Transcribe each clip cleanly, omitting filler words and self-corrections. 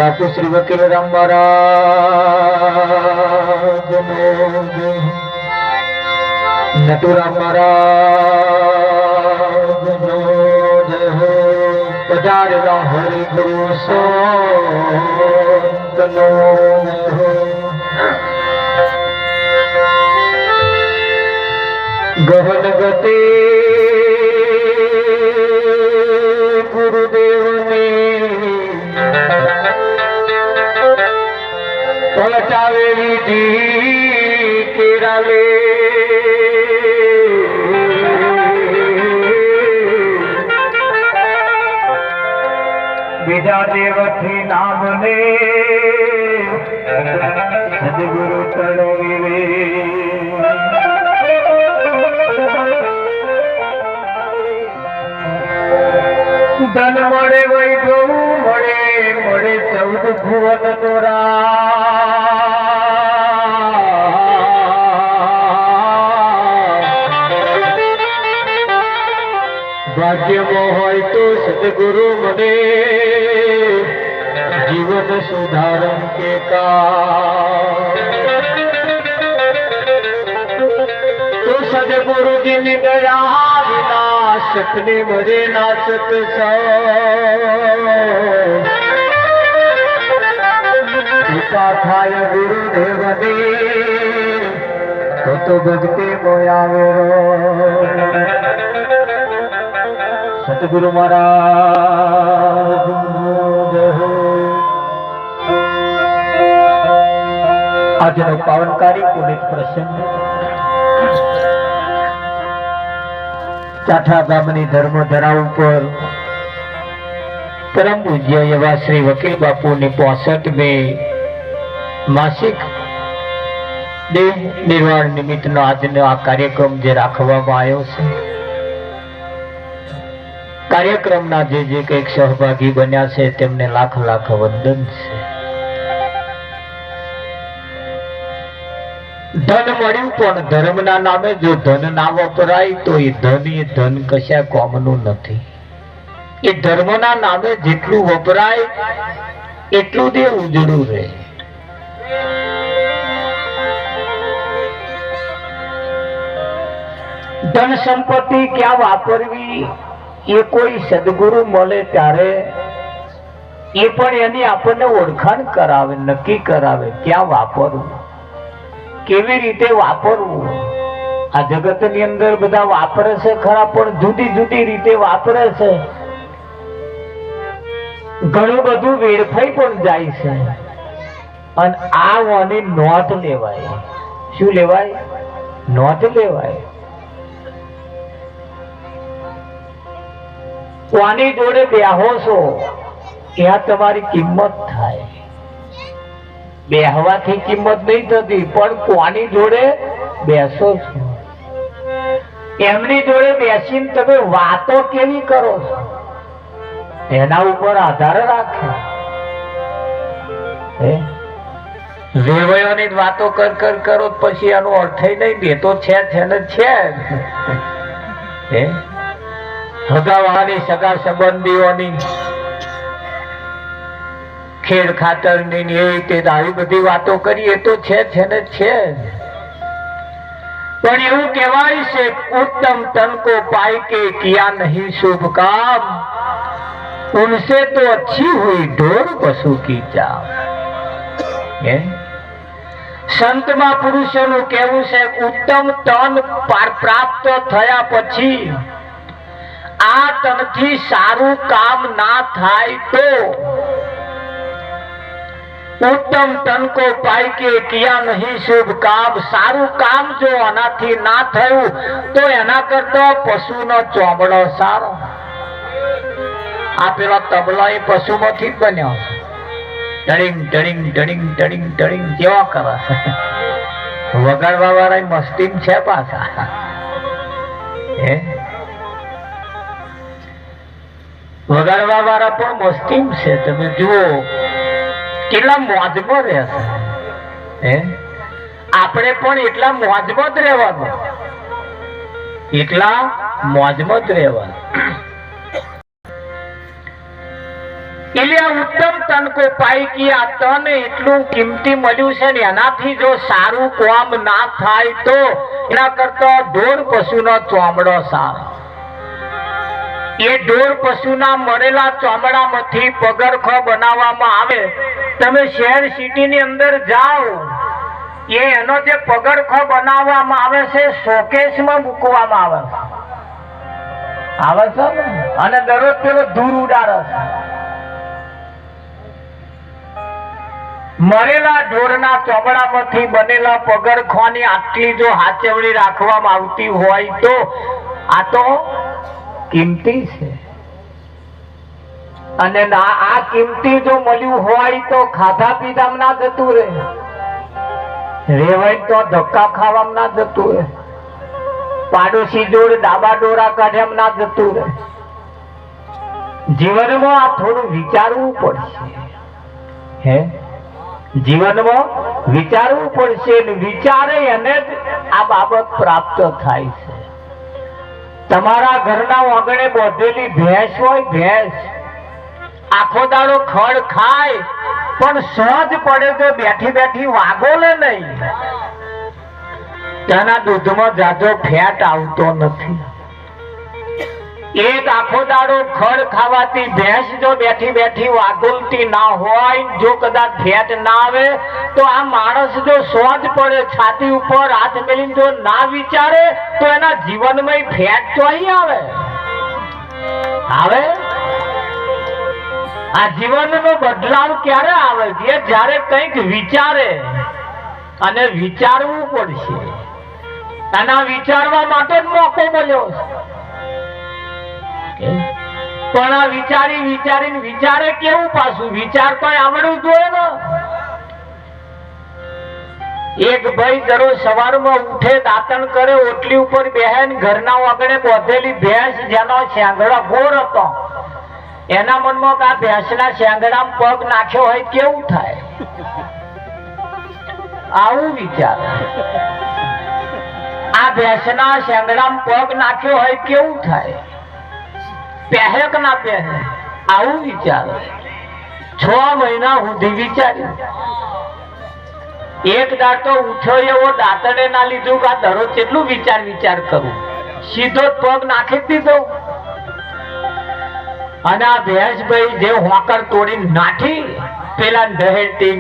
बापू श्री वकील राम महाराज नटूराम महाराज पधारेला हरि गुरु संतनो गहन गति गुरुदेव ने पलटावेली जी केरा ले बीजा देव थी नाम ने सदगुरु तड़वे धन मळे वैभव मळे मळे 14 भुवन तोरा भाग्य मोहय तो सदगुरु मने जीवन सुधारण के का तो सदगुरु जी ने दया विना सपने मरे ना सत कृपा थाय गुरुदेव ने तो भक्ति मोया सतगुरु महाराज आज पावनकारी पुनित प्रसंग चाठा गामनी धर्म धराव पर परम पूज्य एवं श्री वकील बापू ने 65 में मासिक देव निर्वाण निमित्त आज आ कार्यक्रम जे राखवामां आव्यो छे कार्यक्रम ना जे कईक सहभागी बन्या छे तेमने लाख लाख वंदन छे। धन मळ्युं पण धर्मना नामे जो धन ना वपराय तो ए धन कशा कोमनुं नथी। ए धर्मना नामे जेटલું वपराय એટલું દે ઉજળું રહે। धन संपत्ति क्या वापरवी ये कोई सदगुरु मळे त्यारे ये पण एनी आपणे ओळखाण करावे नक्की करावे क्या वापरવું केवी रीते वापरવું। आ जगतनी अंदर बधा वापरे छे खरा पण जुदी जुदी रीते वापरे छे घणું બધું વેડફાઈ પણ જાય છે અને આ ઓની નોટ લેવાય। શું લેવાય? નોટ લેવાય। કોની જોડે બેહો છો ત્યાં તમારી કિંમત થાય। બેહવાથી કિંમત નહીં થતી પણ કોની જોડે બેસો છો એમની જોડે બેસીને તમે વાતો કેવી કરો છો એના ઉપર આધાર રાખે। વેવાયોની વાતો કર કરો પછી આનો અર્થ નહીં દે તો છે ને છે હગાવાળી સગા સંબંધીઓની ખેડ ખાતર ની આવી બધી વાતો કરીએ તો છે ને છે પણ એવું કહેવાય છે उत्तम तन को पाई के किया नहीं शुभ काम उनसे तो अच्छी हुई ढोर पशु की चाव। संत मा पुरुषों कहવું છે उत्तम तन प्राप्त થયા પછી आ तन थी सारू काम ना थाय तो उत्तम तन को पाई के किया नहीं शुभ काम सारू काम जो आनाथी ना थયું तो एना करता पशु नो चोमड़ो सारो। आ पेला तबला ए पशु मांथी बन्यो डडिंग डडिंग डडिंग डडिंग डडिंग केवा करे वगाड़वा वाळा मस्ती में छे पाछा वगाड़वा वाळा पण मस्ती में छे। तमे जुओ કેટલા મોજમાં રહેશે આપણે પણ એટલા મોજમાં જ રહેવાનું એટલા મોજમાં જ રહેવાનું। એટલે ઉત્તમ તન કો પાઈ કે આ તન એટલું કિંમતી મળ્યું છે ને એનાથી જો સારું કામ ના થાય તો એના કરતા ઢોર પશુનો ચોમડો સારો. એ ઢોર પશુના મરેલા ચોમડામાંથી પગરખો બનાવવામાં આવે. તમે શહેર સિટીની અંદર જાઓ, એનો જે પગરખો બનાવવામાં આવે છે શોકેસમાં મૂકવામાં આવે છે અને દરરોજ પેલો ધૂળ ઉડાડે છે. મરેલા ઢોરના ચોમડામાંથી બનેલા પગરખોની આટલી જો હાચવણી રાખવામાં આવતી હોય તો આ તો કિંમતી છે. અને આ કિંમતી જો મળ્યું હોય તો ખાધા પીધામાં ના જતું રહે, રેવાય તો ધક્કા ખાવામાં ના જતું રહે, પાડોશી જોડે ડાબા ડોરા કાઢ્યામાં ના જતું રહે. જીવનમાં આ થોડું વિચારવું પડશે. હે, જીવનમાં વિચારવું પડશે. વિચારે એને જ આ બાબત પ્રાપ્ત થાય છે. તમારા ઘરના આંગણે બોધેલી ભેંસ હોય, ભેંસ આખો દાડો ખડ ખાય પણ સહજ પડે તો બેઠી બેઠી વાગોલે નહીં, તેના દૂધમાં જાજો ફેટ આવતો નથી. એક આખો દાડો ખડ ખાવાથી ભેંસ જો બેઠી બેઠી વાગોલતી ના હોય, જો કદાચ ફેટ ના આવે તો આ માણસ જો સોજ પડે છાતી ઉપર હાથ મેલીને જો ના વિચારે તો એના જીવનમાં ફેટ તો અહીં આવે. આ જીવનનો બદલાવ ક્યારે આવે છે? જ્યારે કંઈક વિચારે, અને વિચારવું પડશે. અને આ વિચારવા માટે જ મોકો મળ્યો છે. પણ આ વિચારીને વિચારે કેવું પાછું? વિચાર પણ આવડવું જોઈએ ને. એક ભાઈ દરરોજ સવારમાં ઉઠે, દાંતણ કરે, ઓટલી ઉપર બેહે, ઘરના આગળ બોધેલી ભેંસ જેનો શેંગડો ગોળ હતો, એના મનમાં આ ભેંસના શેંગડામાં પગ નાખ્યો હોય કેવું થાય? આવું વિચાર. આ ભેંસના શેંગડામાં પગ નાખ્યો હોય કેવું થાય? પહેે કે ના પહેે? આવું વિચાર. 6 મહિના સુધી વિચાર્યું. એક દાંતો ઉઠ્યો એવો દાંતડે ના લીધું કે દરરોજ કેટલું વિચાર કરું, સીધો પગ નાખી દીધો. અને આ ભેંસ ભાઈ જે હોકર તોડી નાખી, પેલા ઢહેરતી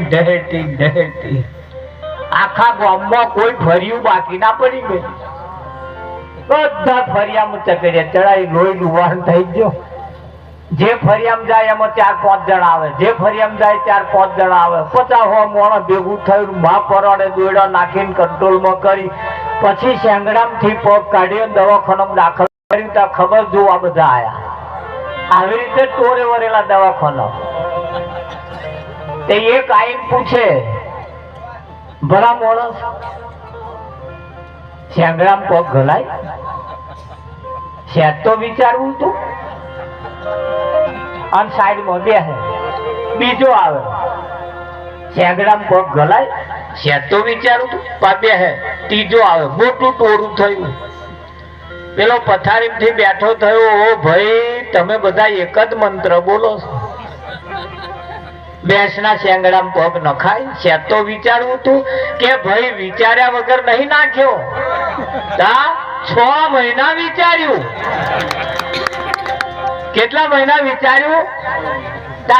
આખા ગામમાં કોઈ ફર્યું બાકી ના પડી ગયું. બધા ફરિયામાં ચકડ્યા, ચડાઈ લોહી લુવાણ થઈ ગયો. જે ફરિયામાં જાય એમાં 4-5 જણા આવે, જે ફરિયામાં જાય 4-5 જણા આવે. 50 મોણ ભેગું થયું, મા પરોડે દોયડા નાખીને કંટ્રોલમાં કરી, પછી શેંગડામથી પગ કાઢ્યો, દવાખાનામાં દાખલ કર્યું. ત્યાં ખબર જોવા બધા આયા. આવી રીતે ટોરે વરેલા દવાખાના. તે એક આઈને પૂછે, ભલા માણસ શેંગડામાં પગ ગલાય? શેઠ તો વિચારવું તું. અને સાઈડમાં બેસે, બીજો આવે, શેંગડામાં પગ ગલાય? શેઠ તો વિચારું તું. બેસે, ત્રીજો આવે, મોટું ટોરું થયું. પેલો પથારીથી બેઠો થયો, ઓ ભાઈ તમે બધા એક જ મંત્ર બોલો છો, ભેંસના શેંગડામાં પગ નખાય? શેઠ તો વિચારવું તું કે ભાઈ વિચાર્યા વગર નહીં નાખ્યો. 6 મહિના વિચાર્યું. કેટલા મહિના વિચાર્યું?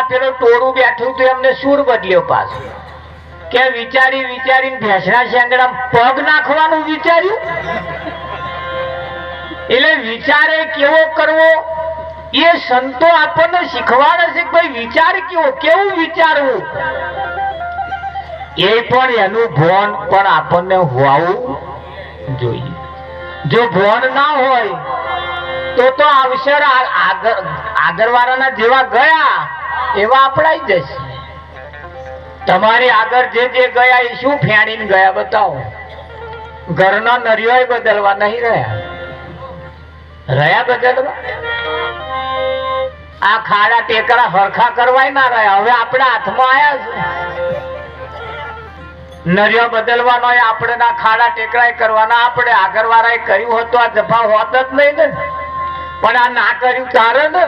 પેલો ટોળું બેઠું તો એમને સૂર બદલ્યો પાછું કે વિચારીને ભેંસના શેંગડામાં પગ નાખવાનું વિચાર્યું. એટલે વિચારે કેવો કરવો એ સંતો આપણને શીખવાડે છે કે ભાઈ વિચાર કેવું વિચારવું. એ પણ એનું ભાન પણ આપણને હોવું જોઈએ. જો ભાન ના હોય તો અવસર આગળવાળાના જેવા ગયા એવા આપણાઈ જશે. તમારી આગળ જે ગયા એ શું ફેણીને ગયા બતાવો? ઘરના નરિયો બદલવા નહીં રહ્યા બદલવા. આ ખાડા ટેકરા હરખા કરવાય ના રહ્યા. હવે આપણા હાથમાં આયા છે. નરિયો બદલવાનો આપણે ના ખાડા ટેકરા કરવાના. આપણે આગળ વાળાએ કર્યું હતું આ જફા હોત જ નહીં ને, પણ આ ના કર્યું તારે ને.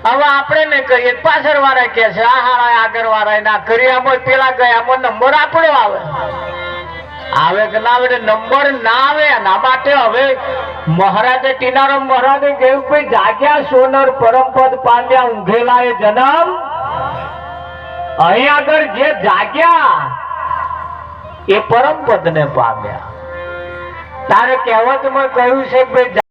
હવે આપણે નહીં કરીએ પાછળ વાળા કે છે આ હારા આગળ વાળા ના કરી આમાં પેલા ગયા નંબર આપણો આવે કે ના આવે નંબર ના આવે એના માટે હવે મહારાજે ટીનારામ મહારાજે કહ્યું ભાઈ જાગ્યા સોનર પરમપદ પામ્યા ઊંઘેલા એ જન્મ અહીં આગળ જે જાગ્યા એ પરમપદ ને પામ્યા તારે કહેવતમાં કહ્યું છે કે ભાઈ